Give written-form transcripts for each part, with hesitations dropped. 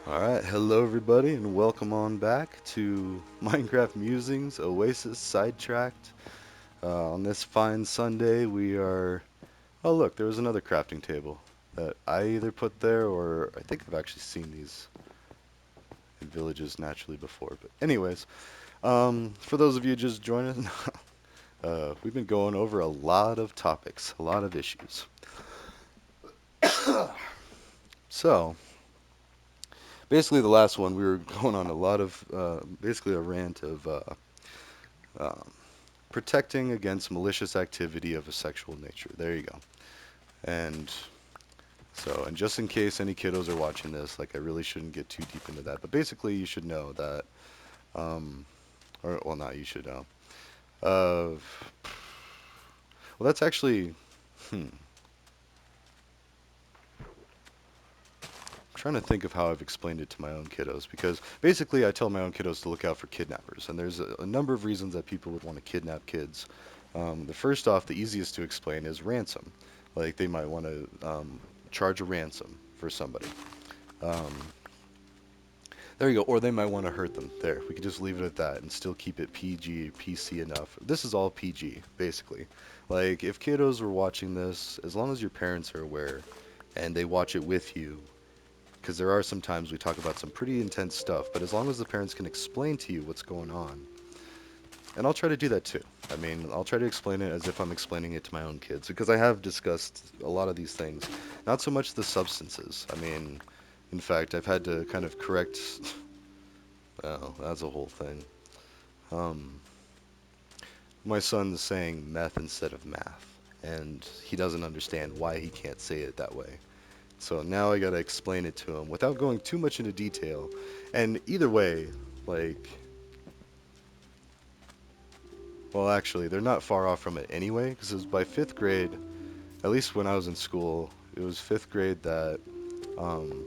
Alright, hello everybody, and welcome on back to Minecraft Musings, Oasis Sidetracked. On this fine Sunday, we are. Oh, look, there was another crafting table that I either put there or I think I've actually seen these in villages naturally before. But, anyways, for those of you just joining, we've been going over a lot of topics, a lot of issues. So, basically, the last one, we were going on a lot of basically a rant of. Um, Protecting against malicious activity of a sexual nature. There you go. And and just in case any kiddos are watching this, like I really shouldn't get too deep into that. But basically, you should know that, or well, not you should know. Uh, well, that's actually, I'm trying to think of how I've explained it to my own kiddos because basically, I tell my own kiddos to look out for kidnappers, and there's a number of reasons that people would want to kidnap kids. The first off, the easiest to explain is ransom. Like they might want to charge a ransom for somebody. Um, there you go. Or they might want to hurt them. There, we could just leave it at that and still keep it PG, PC enough. This is all PG, basically. Like, if kiddos were watching this, as long as your parents are aware and they watch it with you, because there are some times we talk about some pretty intense stuff, but as long as the parents can explain to you what's going on, and I'll try to do that too. I mean, I'll try to explain it as if I'm explaining it to my own kids, because I have discussed a lot of these things. Not so much the substances. I mean, in fact, I've had to kind of correct. Well, that's a whole thing. Um, my son's saying meth instead of math, and he doesn't understand why he can't say it that way. So now I gotta explain it to him without going too much into detail. And either way, like, well, actually, they're not far off from it anyway, because it was by fifth grade, at least when I was in school, it was fifth grade that um,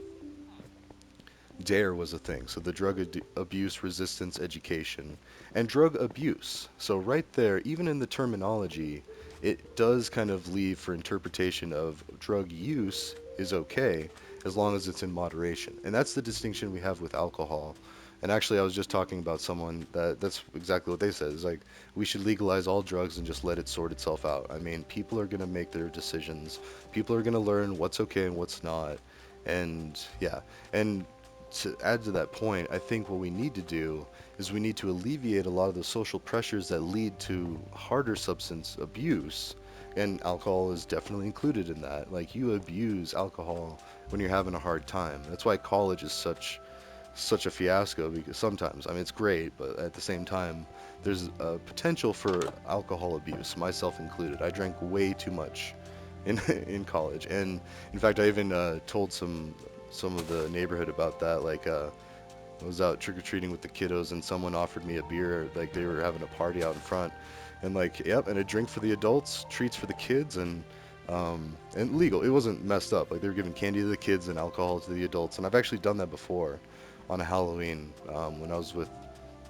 DARE was a thing. So the abuse resistance education and drug abuse. So right there, even in the terminology, it does kind of leave for interpretation of drug use is okay as long as it's in moderation. And that's the distinction we have with alcohol. And actually, I was just talking about someone that's exactly what they said. It's like we should legalize all drugs and just let it sort itself out. I mean, people are going to make their decisions. People are going to learn what's okay and what's not. And yeah, and to add to that point, I think what we need to do is we need to alleviate a lot of the social pressures that lead to harder substance abuse. And alcohol is definitely included in that. Like you abuse alcohol when you're having a hard time. That's why college is such a fiasco because sometimes, I mean, it's great, but at the same time, there's a potential for alcohol abuse, myself included. I drank way too much in in college, and in fact, I even told some of the neighborhood about that. Like, I was out trick or treating with the kiddos, and someone offered me a beer. Like they were having a party out in front, and like, yep, and a drink for the adults, treats for the kids, and legal. It wasn't messed up. Like they were giving candy to the kids and alcohol to the adults, and I've actually done that before on a Halloween when I was with.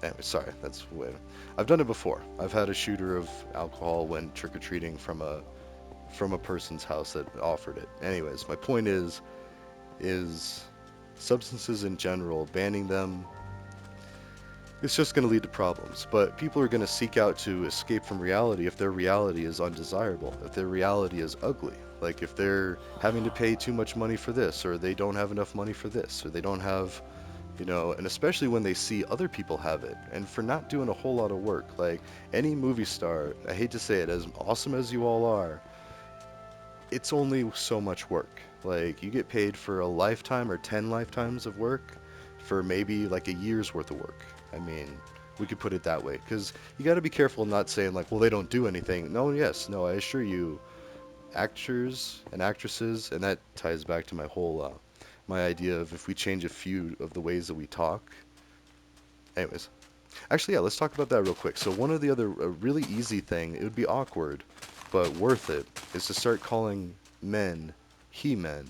Anyway, sorry, that's way. I've done it before. I've had a shooter of alcohol when trick or treating from a person's house that offered it. Anyways, my point is substances in general, banning them, it's just going to lead to problems. But people are going to seek out to escape from reality if their reality is undesirable, if their reality is ugly. Like if they're having to pay too much money for this, or they don't have enough money for this, or they don't have, and especially when they see other people have it, and for not doing a whole lot of work. Like any movie star, I hate to say it, as awesome as you all are, it's only so much work. Like you get paid for a lifetime or 10 lifetimes of work for maybe like a year's worth of work. I mean, we could put it that way because you got to be careful not saying like, well, they don't do anything. No, yes, no, I assure you, actors and actresses, and that ties back to my idea of if we change a few of the ways that we talk. Anyways, actually, yeah, let's talk about that real quick. So one of the other a really easy thing, it would be awkward, but worth it, is to start calling men he-men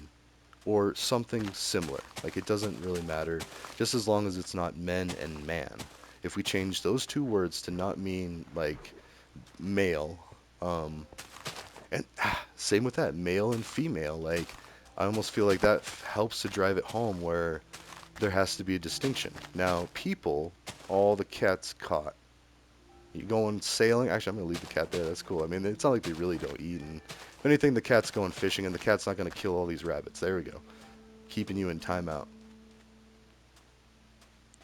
or something similar. Like it doesn't really matter, just as long as it's not men and man. If we change those two words to not mean like male, um, and same with that, male and female. Like I almost feel like that helps to drive it home where there has to be a distinction. Now, people, all the cats caught. You going sailing? Actually, I'm gonna leave the cat there. That's cool. I mean, it's not like they really don't eat. And if anything, the cat's going fishing, and the cat's not gonna kill all these rabbits. There we go. Keeping you in timeout.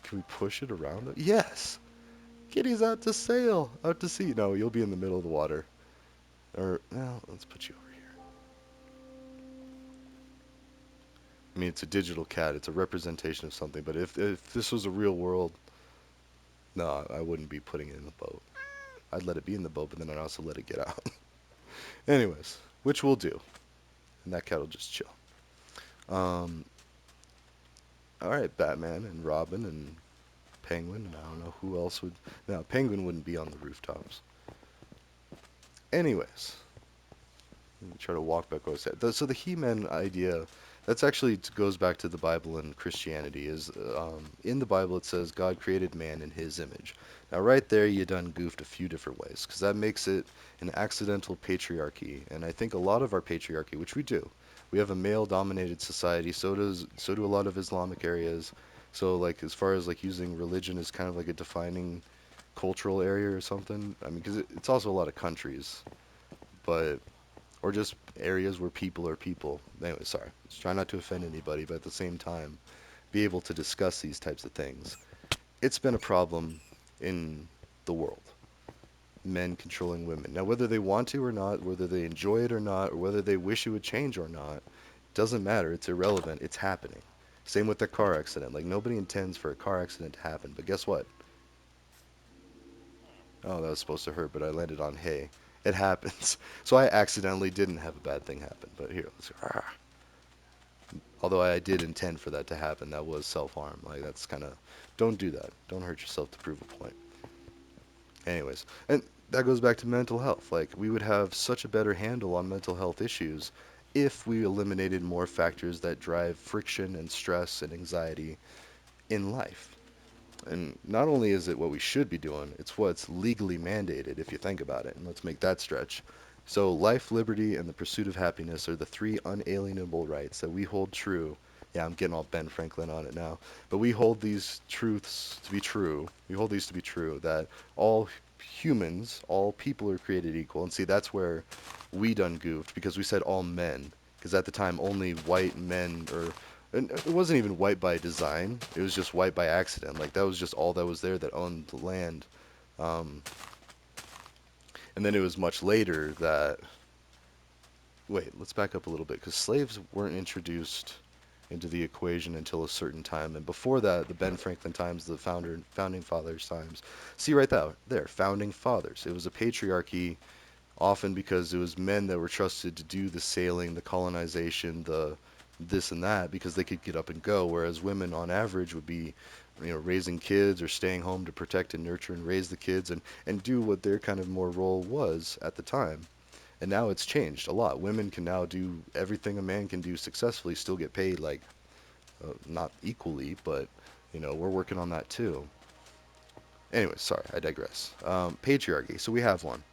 Can we push it around? Yes. Kitty's out to sail, out to sea. No, you'll be in the middle of the water. Or, well, let's put you over here. I mean, it's a digital cat. It's a representation of something. But if this was a real world, no, I wouldn't be putting it in the boat. I'd let it be in the boat, but then I'd also let it get out. Anyways, which we'll do. And that cat will just chill. Um, all right, Batman and Robin and Penguin. And I don't know who else would. No, Penguin wouldn't be on the rooftops. Anyways, let me try to walk back what I said. So the He-Man idea, that's actually goes back to the Bible and Christianity. Is in the Bible it says God created man in His image. Now right there you done goofed a few different ways because that makes it an accidental patriarchy, and I think a lot of our patriarchy, which we do, we have a male-dominated society. So do a lot of Islamic areas. So like as far as like using religion as kind of like a defining cultural area or something. I mean, because it's also a lot of countries, but or just areas where people are people. Anyway, sorry. Just try not to offend anybody, but at the same time, be able to discuss these types of things. It's been a problem in the world. Men controlling women. Now, whether they want to or not, whether they enjoy it or not, or whether they wish it would change or not, doesn't matter. It's irrelevant. It's happening. Same with the car accident. Like, nobody intends for a car accident to happen. But guess what? Oh, that was supposed to hurt, but I landed on hay. It happens. So I accidentally didn't have a bad thing happen. But here, let's go. Although I did intend for that to happen, that was self-harm. Like that's kind of, don't do that. Don't hurt yourself to prove a point. Anyways, and that goes back to mental health. Like we would have such a better handle on mental health issues if we eliminated more factors that drive friction and stress and anxiety in life. And not only is it what we should be doing, it's what's legally mandated if you think about it. And let's make that stretch. So, life, liberty, and the pursuit of happiness are the three unalienable rights that we hold true. Yeah, I'm getting all Ben Franklin on it now. But we hold these truths to be true. We hold these to be true that all humans, all people are created equal. And see, that's where we done goofed because we said all men. Because at the time, only white men or and it wasn't even white by design. It was just white by accident. Like that was just all that was there that owned the land. Um, and then it was much later that. Wait, let's back up a little bit because slaves weren't introduced into the equation until a certain time, and before that, the Ben Franklin times, the founding fathers times. See right there, founding fathers. It was a patriarchy often because it was men that were trusted to do the sailing, the colonization, the this and that because they could get up and go, whereas women on average would be, raising kids or staying home to protect and nurture and raise the kids and do what their kind of more role was at the time. And now it's changed a lot. Women can now do everything a man can do successfully, still get paid like not equally, but we're working on that too. Anyway, sorry, I digress. Patriarchy. So we have one.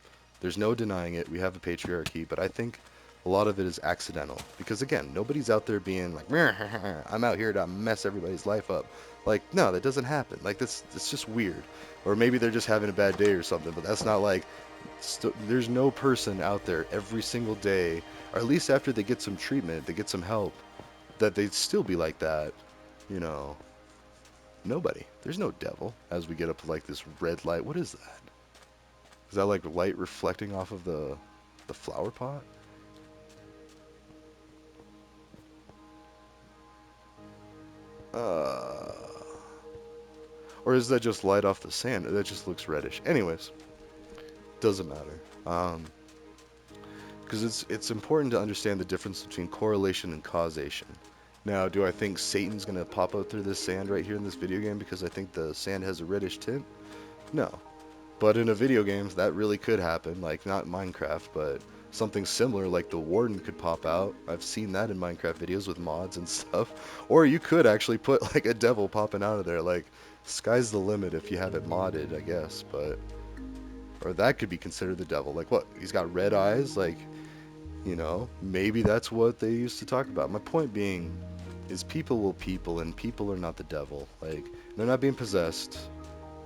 There's no denying it. We have a patriarchy, but I think a lot of it is accidental. Because again, nobody's out there being like, I'm out here to mess everybody's life up. Like, no, that doesn't happen. Like, it's just weird. Or maybe they're just having a bad day or something, but that's not like, there's no person out there every single day, or at least after they get some treatment, they get some help, that they'd still be like that, you know. Nobody. There's no devil as we get up to like this red light. What is that? Is that like light reflecting off of the flower pot? Uh, or is that just light off the sand? That just looks reddish. Anyways, doesn't matter. Because it's important to understand the difference between correlation and causation. Now, do I think Satan's gonna pop out through this sand right here in this video game because I think the sand has a reddish tint? No. But in a video game, that really could happen. Like, not Minecraft, but something similar, like the Warden could pop out. I've seen that in Minecraft videos with mods and stuff. Or you could actually put, like, a devil popping out of there. Like, sky's the limit if you have it modded, I guess. But, or that could be considered the devil. Like, what? He's got red eyes? Like, maybe that's what they used to talk about. My point being, is people will people, and people are not the devil. Like, they're not being possessed.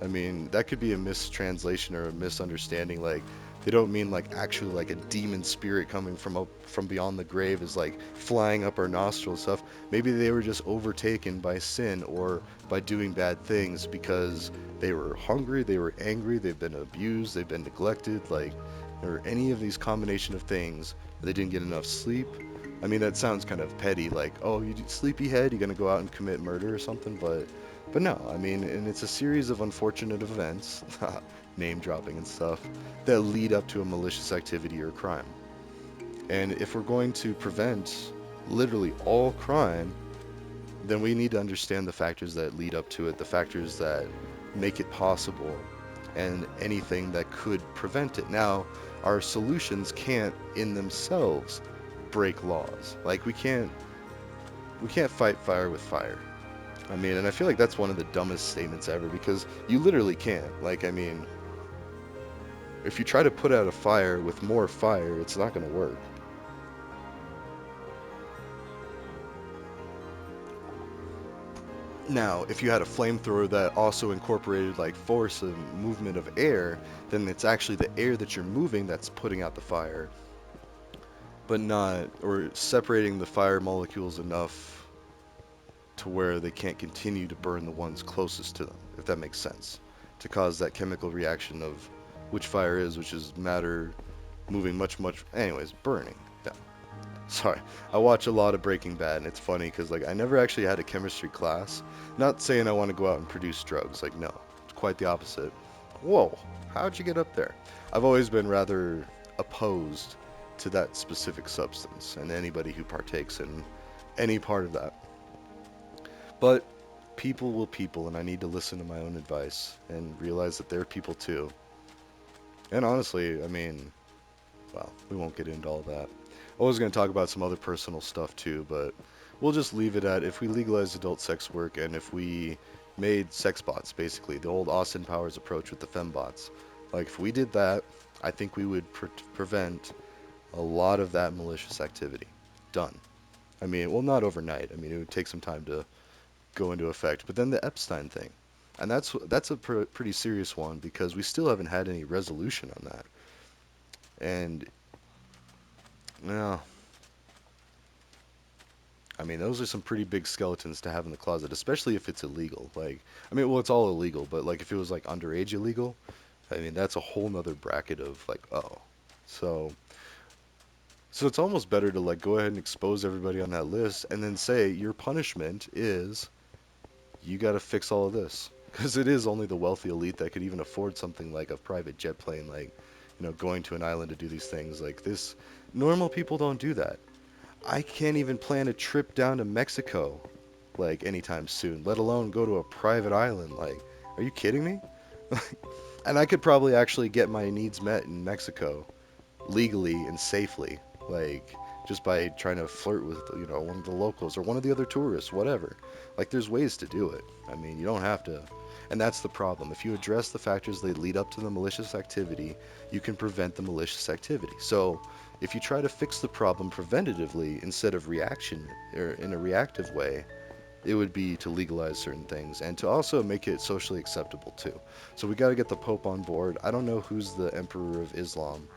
I mean, that could be a mistranslation or a misunderstanding. Like, they don't mean like actually like a demon spirit coming from up from beyond the grave is like flying up our nostrils and stuff. Maybe they were just overtaken by sin or by doing bad things because they were hungry, they were angry, they've been abused, they've been neglected, like, or any of these combination of things. They didn't get enough sleep. I mean, that sounds kind of petty, like, oh, you sleepyhead, you're gonna go out and commit murder or something, but no, I mean, and it's a series of unfortunate events, name dropping and stuff, that lead up to a malicious activity or crime. And if we're going to prevent literally all crime, then we need to understand the factors that lead up to it, the factors that make it possible, and anything that could prevent it. Now, our solutions can't in themselves break laws. Like we can't fight fire with fire. I mean, and I feel like that's one of the dumbest statements ever because you literally can't. Like, I mean, if you try to put out a fire with more fire, it's not going to work. Now, if you had a flamethrower that also incorporated like force and movement of air, then it's actually the air that you're moving that's putting out the fire, but not, or separating the fire molecules enough to where they can't continue to burn the ones closest to them, if that makes sense, to cause that chemical reaction of which fire is, which is matter moving much, anyways, burning. Yeah. Sorry. I watch a lot of Breaking Bad, and it's funny because, like, I never actually had a chemistry class. Not saying I want to go out and produce drugs. Like, no. It's quite the opposite. Whoa. How'd you get up there? I've always been rather opposed to that specific substance and anybody who partakes in any part of that. But people will people, and I need to listen to my own advice and realize that they're people too. And honestly, I mean, well, we won't get into all that. I was going to talk about some other personal stuff too, but we'll just leave it at if we legalize adult sex work and if we made sex bots, basically, the old Austin Powers approach with the fembots. Like, if we did that, I think we would prevent a lot of that malicious activity. Done. I mean, well, not overnight. I mean, it would take some time to go into effect. But then the Epstein thing, and that's a pretty serious one because we still haven't had any resolution on that. And no, I mean, those are some pretty big skeletons to have in the closet, especially if it's illegal. Like, I mean, well, it's all illegal, but like if it was like underage illegal, I mean, that's a whole nother bracket of like, oh. So, so it's almost better to like go ahead and expose everybody on that list and then say your punishment is you got to fix all of this. Because it is only the wealthy elite that could even afford something like a private jet plane, like, going to an island to do these things. Like this, normal people don't do that. I can't even plan a trip down to Mexico like anytime soon, let alone go to a private island. Like, are you kidding me? And I could probably actually get my needs met in Mexico legally and safely, like just by trying to flirt with, one of the locals or one of the other tourists, whatever. Like, there's ways to do it. I mean, you don't have to. And that's the problem. If you address the factors that lead up to the malicious activity, you can prevent the malicious activity. So, if you try to fix the problem preventatively instead of reaction or in a reactive way, it would be to legalize certain things and to also make it socially acceptable too. So we got to get the Pope on board. I don't know who's the Emperor of Islam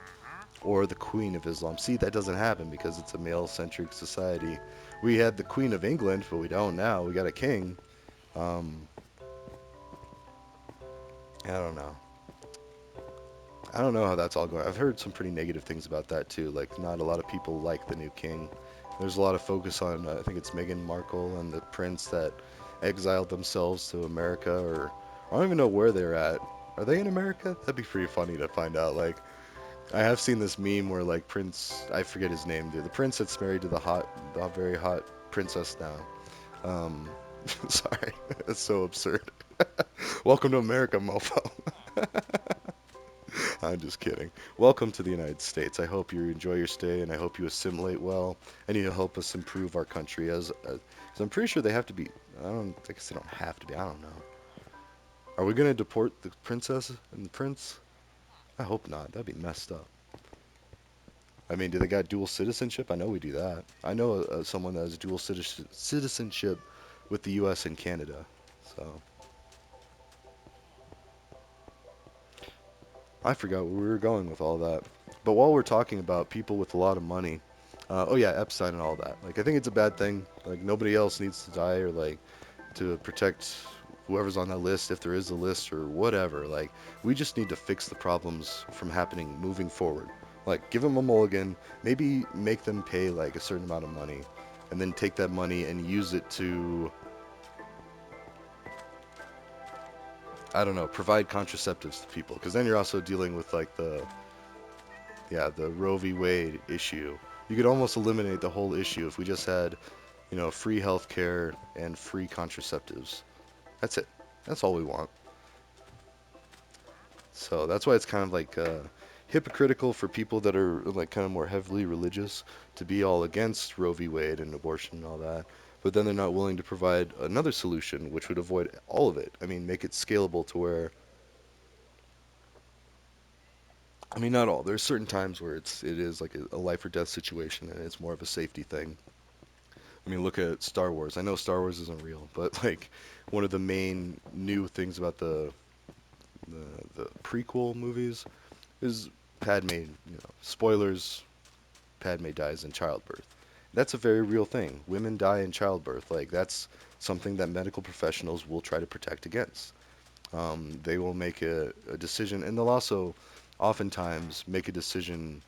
or the Queen of Islam. See, that doesn't happen because it's a male-centric society. We had the Queen of England, but we don't now. We got a king. Um, I don't know. I don't know how that's all going. I've heard some pretty negative things about that too. Like, not a lot of people like the new king. There's a lot of focus on, I think it's Meghan Markle and the prince that exiled themselves to America, or I don't even know where they're at. Are they in America? That'd be pretty funny to find out. Like, I have seen this meme where like Prince, I forget his name, dude. The prince that's married to the very hot princess now. Sorry, that's so absurd. Welcome to America, mofo. I'm just kidding. Welcome to the United States. I hope you enjoy your stay, and I hope you assimilate well, and you help us improve our country. As I'm pretty sure they have to be. I guess they don't have to be. I don't know. Are we gonna deport the princess and the prince? I hope not. That'd be messed up. I mean, do they got dual citizenship? I know we do that. I know someone that has dual citizenship with the U.S. and Canada. So I forgot where we were going with all that. But while we're talking about people with a lot of money, oh yeah, Epstein and all that. Like, I think it's a bad thing. Like, nobody else needs to die or like to protect whoever's on that list if there is a list or whatever. Like, we just need to fix the problems from happening moving forward. Like, give them a mulligan, maybe make them pay like a certain amount of money, and then take that money and use it to, I don't know, provide contraceptives to people. Because then you're also dealing with like the Roe v. Wade issue. You could almost eliminate the whole issue if we just had, free healthcare and free contraceptives. That's it. That's all we want. So that's why it's kind of like hypocritical for people that are like kind of more heavily religious to be all against Roe v. Wade and abortion and all that. But then they're not willing to provide another solution which would avoid all of it. I mean, make it scalable to where, I mean, not all. There's certain times where it is like a life or death situation and it's more of a safety thing. I mean, look at Star Wars. I know Star Wars isn't real, but like one of the main new things about the prequel movies is Padme. Spoilers. Padme dies in childbirth. That's a very real thing. Women die in childbirth. Like that's something that medical professionals will try to protect against. They will make a decision, and they'll also oftentimes make a decision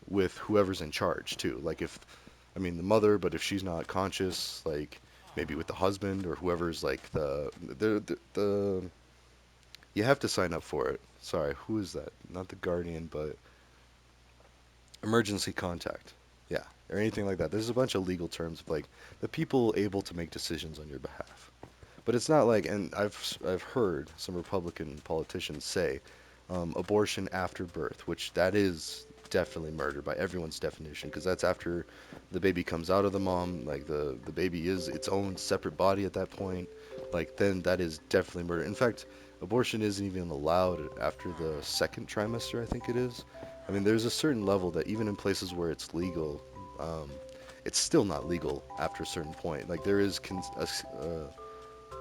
with whoever's in charge too. Like if, I mean, the mother, but if she's not conscious, like maybe with the husband or whoever's like the you have to sign up for it. Sorry, who is that? Not the guardian, but emergency contact. Yeah, or anything like that. There's a bunch of legal terms of like the people able to make decisions on your behalf. But it's not like, and I've heard some Republican politicians say abortion after birth, which that is definitely murder by everyone's definition, because that's after the baby comes out of the mom, like the baby is its own separate body at that point. Like then that is definitely murder. In fact, abortion isn't even allowed after the second trimester, I think it is. I mean, there's a certain level that even in places where it's legal, um, it's still not legal after a certain point. Like there is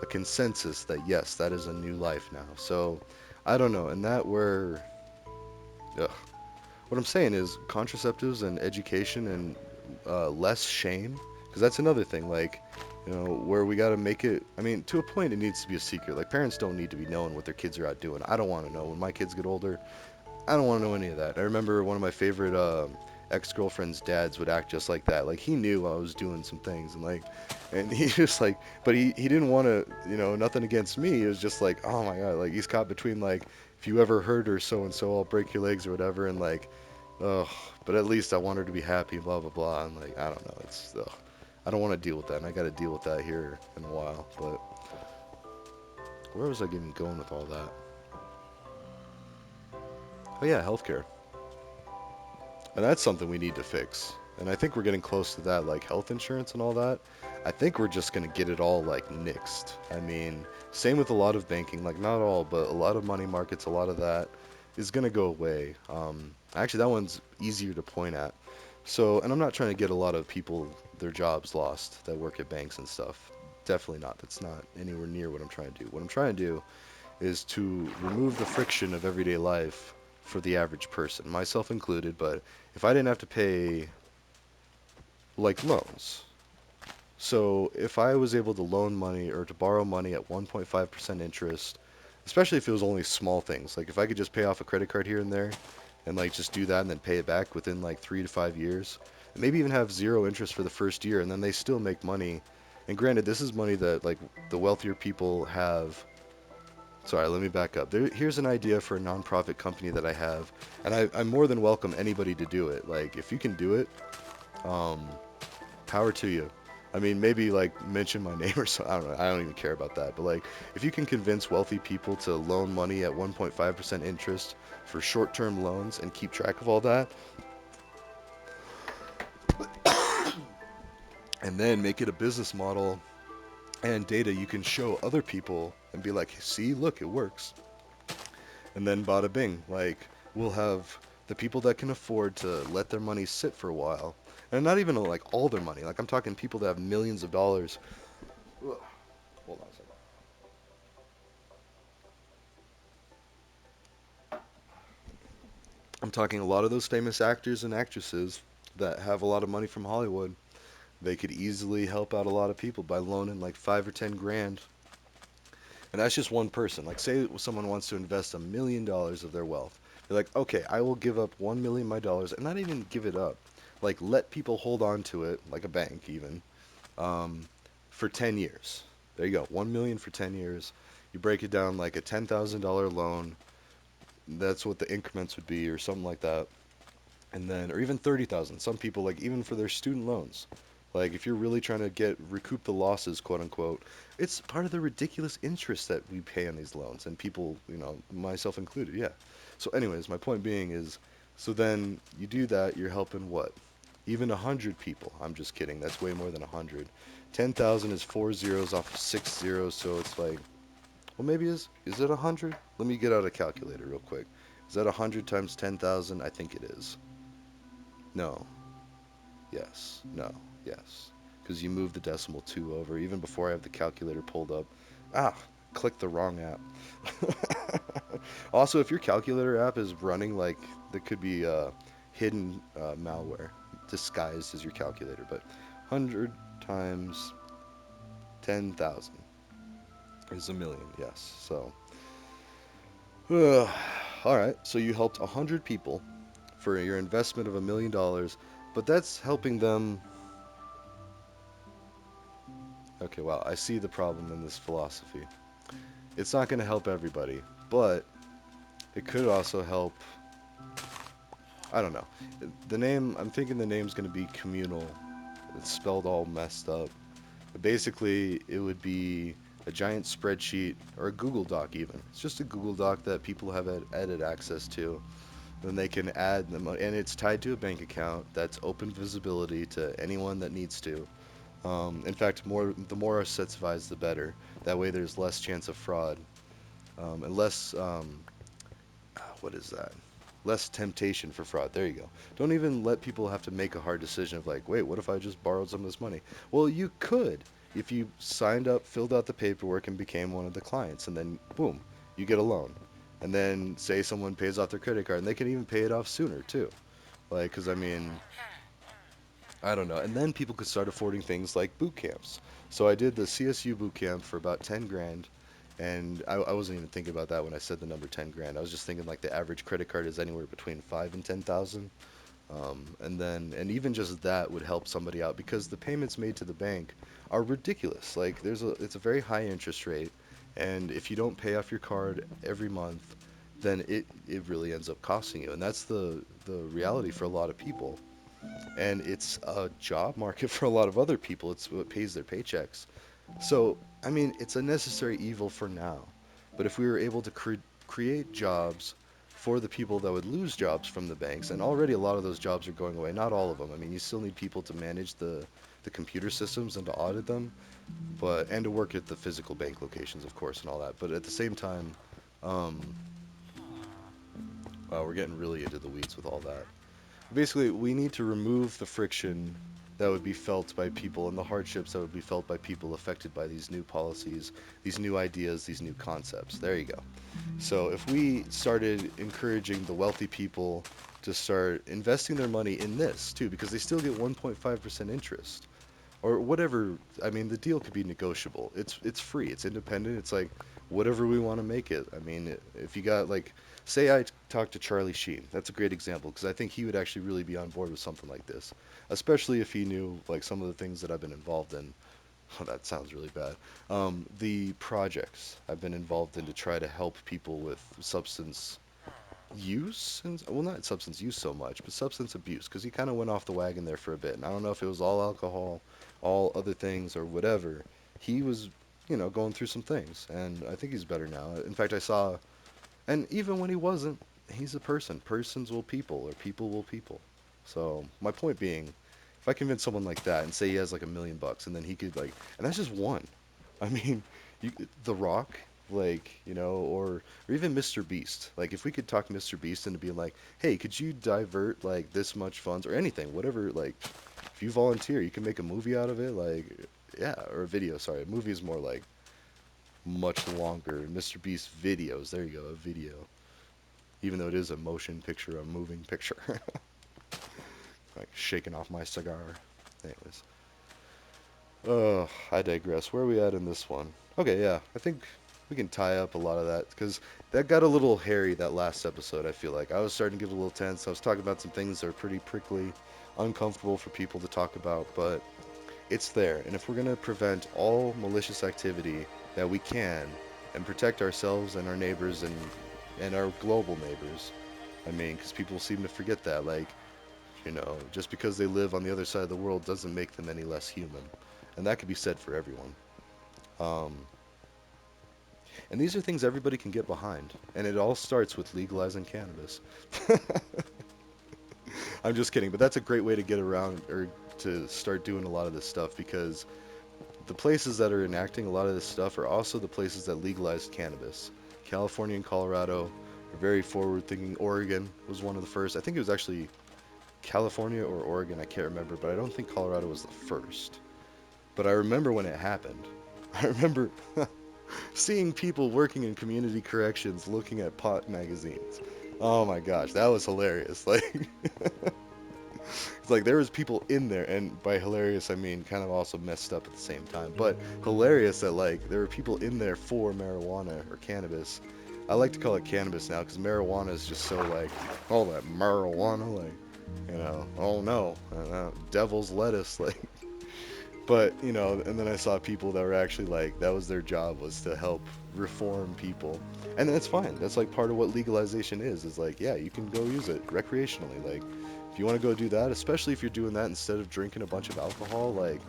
a consensus that yes, that is a new life now. So I don't know, and that where ugh. What I'm saying is contraceptives and education and less shame, because that's another thing. Like, where we got to make it. I mean, to a point, it needs to be a secret. Like parents don't need to be knowing what their kids are out doing. I don't want to know when my kids get older. I don't want to know any of that. I remember one of my favorite ex-girlfriend's dads would act just like that. Like he knew I was doing some things and he just like, but he didn't want to, nothing against me. It was just like, oh my God, like he's caught between like, if you ever hurt her so and so, I'll break your legs or whatever, and like, oh, but at least I want her to be happy, blah blah blah. And like, I don't know, it's, I don't want to deal with that, and I got to deal with that here in a while. But where was I even going with all that? Oh yeah, healthcare. And that's something we need to fix. And I think we're getting close to that, like health insurance and all that. I think we're just going to get it all like nixed. I mean, same with a lot of banking, like not all, but a lot of money markets, a lot of that is going to go away. Actually, that one's easier to point at. So, and I'm not trying to get a lot of people their jobs lost that work at banks and stuff. Definitely not. That's not anywhere near what I'm trying to do. What I'm trying to do is to remove the friction of everyday life for the average person, myself included. But if I didn't have to pay like loans, so if I was able to loan money or to borrow money at 1.5% interest, especially if it was only small things, like if I could just pay off a credit card here and there and like just do that and then pay it back within like 3 to 5 years, and maybe even have zero interest for the first year, and then they still make money. And granted, this is money that like the wealthier people have. Sorry, let me back up. Here's an idea for a nonprofit company that I have, and I'm more than welcome anybody to do it. Like, if you can do it, um, power to you. I mean, maybe like mention my name or something. I don't know. I don't even care about that. But like, if you can convince wealthy people to loan money at 1.5% interest for short-term loans and keep track of all that, and then make it a business model and data you can show other people and be like, see, look, it works. And then bada bing, like we'll have The people that can afford to let their money sit for a while, and not even like all their money. Like I'm talking people that have millions of dollars. Ugh, hold on a second. I'm talking a lot of those famous actors and actresses that have a lot of money from Hollywood. They could easily help out a lot of people by loaning like 5 or 10 grand. And that's just one person. Like, say someone wants to invest $1 million of their wealth. They're like, okay, I will give up 1 million of my dollars, and not even give it up. Like, let people hold on to it, like a bank even, um, for 10 years. There you go, 1 million for 10 years. You break it down like a $10,000 loan. That's what the increments would be, or something like that. And then, or even 30,000. Some people, like, even for their student loans, like if you're really trying to get recoup the losses, quote unquote, it's part of the ridiculous interest that we pay on these loans, and people, myself included, yeah. So anyways, my point being is, so then you do that, you're helping what, even 100 people. I'm just kidding, that's way more than 100. 10,000 is four zeros off of six zeros, so it's like, well, maybe is it 100? Let me get out a calculator real quick. Is that 100 times 10,000? I think it is. No. Yes. No. Yes. Because you move the decimal 2 over even before I have the calculator pulled up. Ah, click the wrong app. Also, if your calculator app is running like there could be hidden malware disguised as your calculator, but 100 times 10,000 is a million. Yes. So, all right. So you helped 100 people for your investment of $1 million, but that's helping them. Okay, well, I see the problem in this philosophy. It's not going to help everybody, but it could also help. I don't know. The name, I'm thinking the name's going to be communal. It's spelled all messed up. But basically, it would be a giant spreadsheet or a Google Doc, even. It's just a Google Doc that people have added access to. Then they can add them, and it's tied to a bank account that's open visibility to anyone that needs to. In fact, the more incentivized, the better. That way, there's less chance of fraud, and less what is that? Less temptation for fraud. There you go. Don't even let people have to make a hard decision of like, wait, what if I just borrowed some of this money? Well, you could if you signed up, filled out the paperwork, and became one of the clients, and then boom, you get a loan. And then say someone pays off their credit card, and they can even pay it off sooner too. Like, because I mean, I don't know. And then people could start affording things like boot camps. So I did the CSU boot camp for about 10 grand. And I wasn't even thinking about that when I said the number 10 grand. I was just thinking like the average credit card is anywhere between 5 and 10,000. And even just that would help somebody out because the payments made to the bank are ridiculous. Like it's a very high interest rate. And if you don't pay off your card every month, then it really ends up costing you. And that's the reality for a lot of people, and it's a job market for a lot of other people. It's what pays their paychecks. So, I mean, it's a necessary evil for now. But if we were able to create jobs for the people that would lose jobs from the banks, and already a lot of those jobs are going away, not all of them. I mean, you still need people to manage the computer systems and to audit them, but and to work at the physical bank locations, of course, and all that. But at the same time, um, wow, we're getting really into the weeds with all that. Basically, we need to remove the friction that would be felt by people and the hardships that would be felt by people affected by these new policies, these new ideas, these new concepts. There you go. So, if we started encouraging the wealthy people to start investing their money in this too, because they still get 1.5% interest or whatever. I mean, the deal could be negotiable. It's free. It's independent. It's like whatever we want to make it. I mean, if you got like, say I talked to Charlie Sheen. That's a great example because I think he would actually really be on board with something like this, especially if he knew like some of the things that I've been involved in. Oh, that sounds really bad. The projects I've been involved in to try to help people with substance use, and well, not substance use so much, but substance abuse, because he kind of went off the wagon there for a bit. And I don't know if it was all alcohol, all other things, or whatever. He was, going through some things, and I think he's better now. In fact, I saw, and even when he wasn't, he's a person. Persons will people, or people will people. So my point being, if I convince someone like that and say he has like $1 million, and then he could like, and that's just one. I mean, you, The Rock. like, or even Mr. Beast. Like, if we could talk Mr. Beast into being like, hey, could you divert like this much funds or anything, whatever, like, if you volunteer, you can make a movie out of it, like, yeah, or a video. Sorry, a movie is more like much longer. Mr. Beast videos, there you go, a video. Even though it is a motion picture, a moving picture, like shaking off my cigar. Anyways, I digress. Where are we at in this one? Okay, yeah, I think we can tie up a lot of that because that got a little hairy that last episode. I feel like I was starting to get a little tense. I was talking about some things that are pretty prickly, uncomfortable for people to talk about, but it's there. And if we're gonna prevent all malicious activity that we can and protect ourselves and our neighbors and our global neighbors, I mean, because people seem to forget that, like, just because they live on the other side of the world doesn't make them any less human. And that could be said for everyone. Um, and these are things everybody can get behind. And it all starts with legalizing cannabis. I'm just kidding, but that's a great way to get around or to start doing a lot of this stuff because the places that are enacting a lot of this stuff are also the places that legalized cannabis. California and Colorado are very forward thinking. Oregon was one of the first. I think it was actually California or Oregon, I can't remember, but I don't think Colorado was the first. But I remember when it happened. I remember seeing people working in community corrections looking at pot magazines. Oh my gosh, that was hilarious. Like it's like there was people in there, and by hilarious I mean kind of also messed up at the same time. But hilarious that like there were people in there for marijuana or cannabis. I like to call it cannabis now because marijuana is just so like, oh that marijuana, like, oh no, devil's lettuce, like. But, and then I saw people that were actually like, that was their job was to help reform people. And that's fine. That's like part of what legalization is like, yeah, you can go use it recreationally. Like, if you want to go do that, especially if you're doing that instead of drinking a bunch of alcohol, like,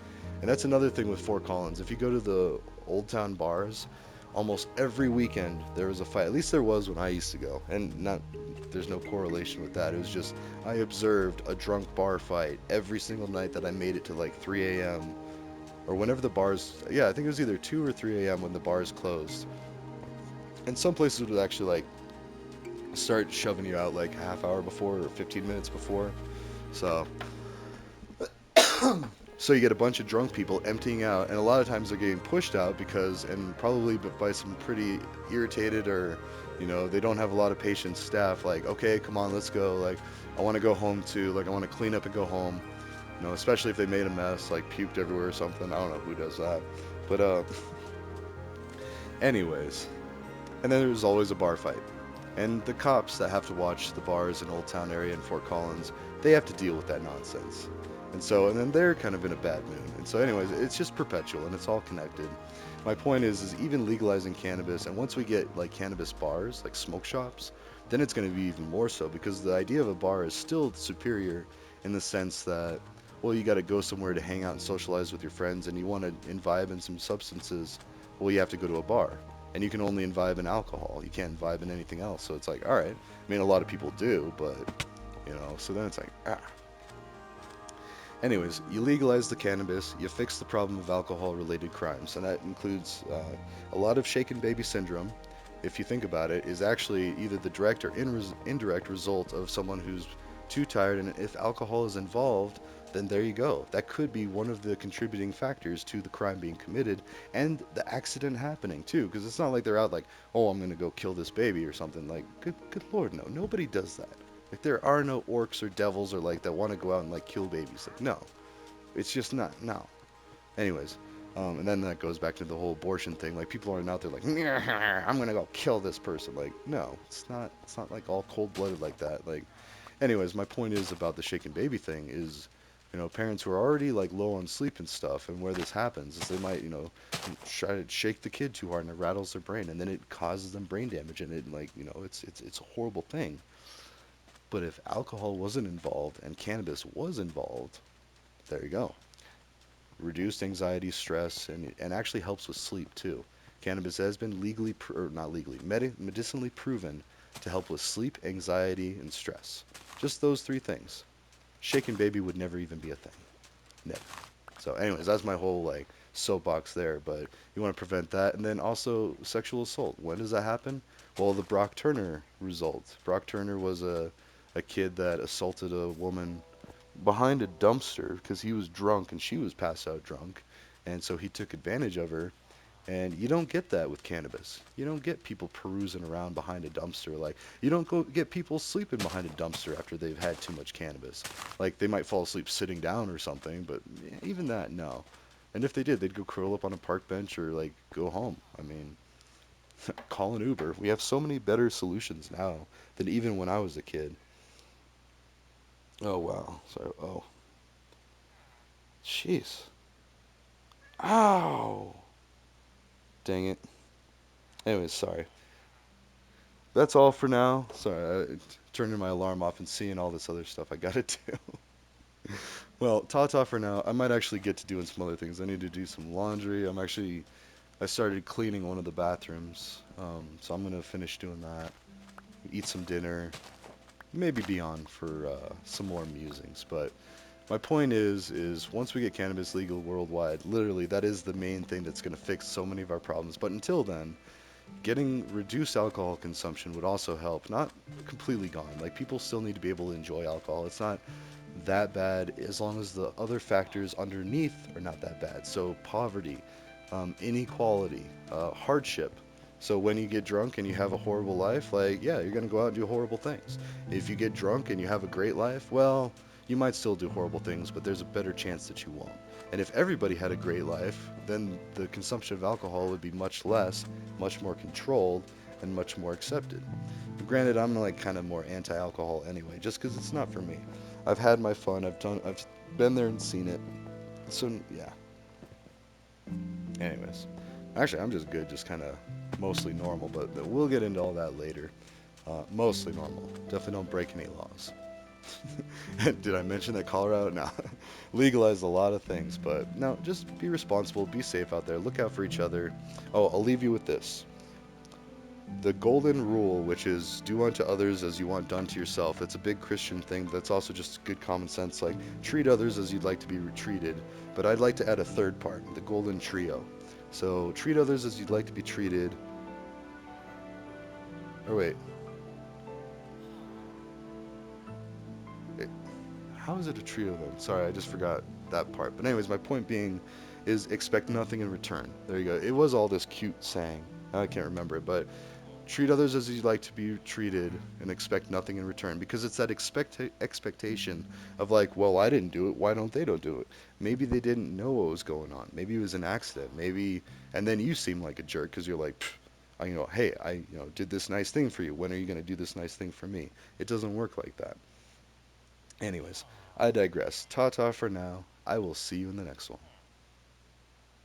and that's another thing with Fort Collins. If you go to the Old Town bars, almost every weekend there was a fight. At least there was when I used to go. And not, there's no correlation with that. It was just, I observed a drunk bar fight every single night that I made it to like 3 a.m or whenever the bars, yeah, I think it was either 2 or 3 a.m. when the bars closed. And some places would actually like start shoving you out like a half hour before or 15 minutes before. So, so you get a bunch of drunk people emptying out, and a lot of times they're getting pushed out because, and probably by some pretty irritated or, they don't have a lot of patient staff. Like, okay, come on, let's go. Like, I want to go home too. Like, I want to clean up and go home. Especially if they made a mess, like puked everywhere or something. I don't know who does that. But anyways, and then there's always a bar fight. And the cops that have to watch the bars in Old Town area in Fort Collins, they have to deal with that nonsense. And then they're kind of in a bad mood. And so anyways, it's just perpetual and it's all connected. My point is even legalizing cannabis, and once we get like cannabis bars, like smoke shops, then it's going to be even more so because the idea of a bar is still superior in the sense that, well, you got to go somewhere to hang out and socialize with your friends, and you want to imbibe in some substances, well, you have to go to a bar. And you can only imbibe in alcohol. You can't imbibe in anything else. So it's like, all right. I mean, a lot of people do, but, so then it's like, ah. Anyways, you legalize the cannabis, you fix the problem of alcohol-related crimes, and that includes a lot of shaken baby syndrome. If you think about it, is actually either the direct or indirect result of someone who's too tired, and if alcohol is involved, then there you go. That could be one of the contributing factors to the crime being committed and the accident happening too, because it's not like they're out like, oh, I'm gonna go kill this baby or something. Like, good lord, no, nobody does that. Like there are no orcs or devils or like that want to go out and like kill babies. Like no, it's just not. No. Anyways, and then that goes back to the whole abortion thing. Like people aren't out there like I'm gonna go kill this person. Like no, it's not. It's not like all cold blooded like that. Like anyways, my point is about the shaken baby thing is. Parents who are already like low on sleep and stuff, and where this happens is they might, try to shake the kid too hard and it rattles their brain, and then it causes them brain damage, and it like, it's a horrible thing. But if alcohol wasn't involved and cannabis was involved, there you go. Reduced anxiety, stress, and actually helps with sleep too. Cannabis has been legally, or not legally, medicinally proven to help with sleep, anxiety, and stress. Just those three things. Shaken baby would never even be a thing. Never. So, anyways, that's my whole like soapbox there, but you want to prevent that. And then also sexual assault. When does that happen? Well, the Brock Turner result. Brock Turner was a kid that assaulted a woman behind a dumpster because he was drunk and she was passed out drunk. And so he took advantage of her. And you don't get that with cannabis. You don't get people perusing around behind a dumpster. Like, you don't go get people sleeping behind a dumpster after they've had too much cannabis. Like, they might fall asleep sitting down or something, but even that, no. And if they did, they'd go curl up on a park bench or, like, go home. I mean, call an Uber. We have so many better solutions now than even when I was a kid. Oh, wow. So, oh, jeez. Ow! Dang it. Anyways, sorry. That's all for now. Sorry, turning my alarm off and seeing all this other stuff I gotta do. Well, ta-ta for now. I might actually get to doing some other things. I need to do some laundry. I started cleaning one of the bathrooms, so I'm gonna finish doing that. Eat some dinner. Maybe be on for some more musings. But my point is once we get cannabis legal worldwide, literally that is the main thing that's gonna fix so many of our problems. But until then, getting reduced alcohol consumption would also help. Not completely gone. Like people still need to be able to enjoy alcohol. It's not that bad as long as the other factors underneath are not that bad. So poverty, inequality, hardship. So when you get drunk and you have a horrible life, like yeah, you're gonna go out and do horrible things. If you get drunk and you have a great life, well, you might still do horrible things, but there's a better chance that you won't. And if everybody had a great life, then the consumption of alcohol would be much less, much more controlled, and much more accepted. Granted, I'm like kind of more anti-alcohol anyway, just because it's not for me. I've had my fun. I've been there and seen it. So yeah. Anyways, actually, I'm just good, just kind of mostly normal. But we'll get into all that later. Mostly normal. Definitely don't break any laws. Did I mention that Colorado now legalized a lot of things? But no, just be responsible, be safe out there, look out for each other. Oh, I'll leave you with this. The golden rule, which is do unto others as you want done to yourself. It's a big Christian thing, but that's also just good common sense. Like, treat others as you'd like to be treated. But I'd like to add a third part, the golden trio. So, treat others as you'd like to be treated. Or wait, it, how is it a trio then? Sorry, I just forgot that part. But, anyways, my point being is expect nothing in return. There you go. It was all this cute saying. I can't remember it, but treat others as you'd like to be treated and expect nothing in return because it's that expectation of like, well, I didn't do it, why don't do it? Maybe they didn't know what was going on, maybe it was an accident, maybe, and then you seem like a jerk because you're like, hey, I did this nice thing for you, when are you going to do this nice thing for me? It doesn't work like that. Anyways, I digress. Ta ta for now. I will see you in the next one.